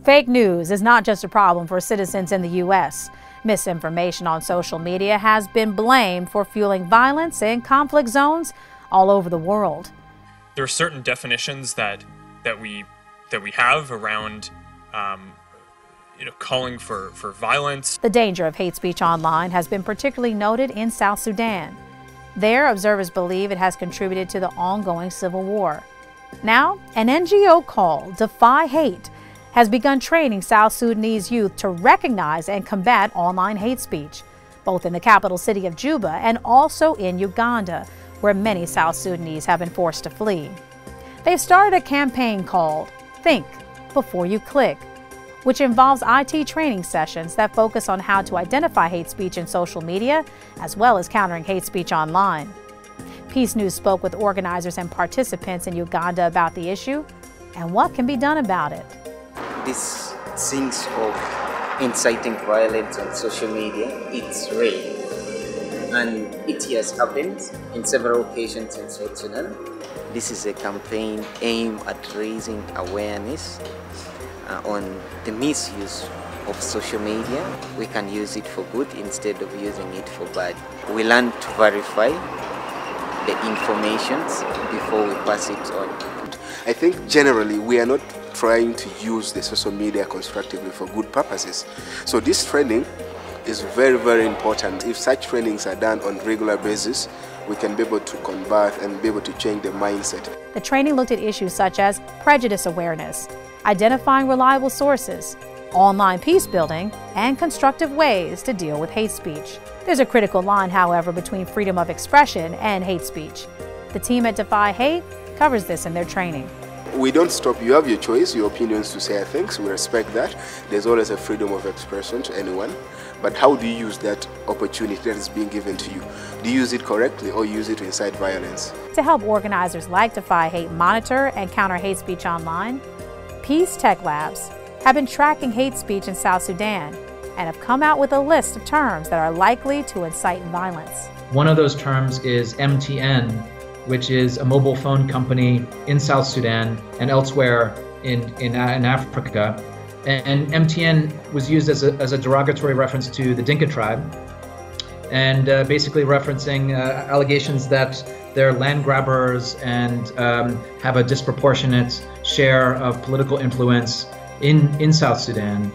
Fake news is not just a problem for citizens in the U.S. Misinformation on social media has been blamed for fueling violence in conflict zones all over the world. There are certain definitions that we have around calling for violence. The danger of hate speech online has been particularly noted in South Sudan. There, observers believe it has contributed to the ongoing civil war. Now, an NGO called Defy Hate has begun training South Sudanese youth to recognize and combat online hate speech, both in the capital city of Juba and also in Uganda, where many South Sudanese have been forced to flee. They've started a campaign called Think Before You Click, which involves IT training sessions that focus on how to identify hate speech in social media, as well as countering hate speech online. Peace News spoke with organizers and participants in Uganda about the issue and what can be done about it. These things of inciting violence on social media, it's real. And it has happened in several occasions in South Sudan. This is a campaign aimed at raising awareness on the misuse of social media. We can use it for good instead of using it for bad. We learn to verify the information before we pass it on. I think generally we are not trying to use the social media constructively for good purposes. So this training is very, very important. If such trainings are done on a regular basis, we can be able to combat and be able to change the mindset. The training looked at issues such as prejudice awareness, identifying reliable sources, online peace building, and constructive ways to deal with hate speech. There's a critical line, however, between freedom of expression and hate speech. The team at Defy Hate covers this in their training. We don't stop. You have your choice, your opinions to say things. We respect that. There's always a freedom of expression to anyone. But how do you use that opportunity that is being given to you? Do you use it correctly or use it to incite violence? To help organizers like Defy Hate monitor and counter hate speech online, Peace Tech Labs have been tracking hate speech in South Sudan and have come out with a list of terms that are likely to incite violence. One of those terms is MTN, which is a mobile phone company in South Sudan and elsewhere in Africa. And MTN was used as a derogatory reference to the Dinka tribe, and basically referencing allegations that they're land grabbers and have a disproportionate share of political influence in South Sudan.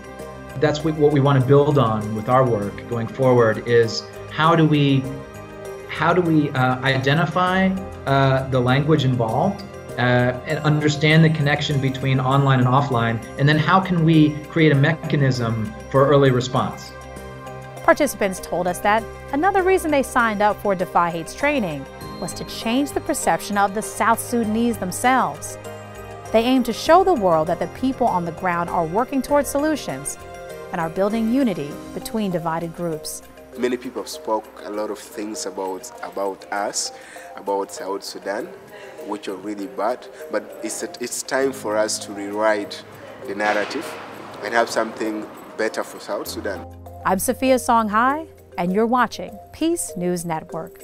That's what we want to build on with our work going forward, is how do we identify the language involved and understand the connection between online and offline, and then how can we create a mechanism for early response. Participants told us that another reason they signed up for Defy Hate's training was to change the perception of the South Sudanese themselves. They aim to show the world that the people on the ground are working towards solutions and are building unity between divided groups. Many people have spoke a lot of things about us, about South Sudan, which are really bad, but it's time for us to rewrite the narrative and have something better for South Sudan. I'm Sophia Songhai, and you're watching Peace News Network.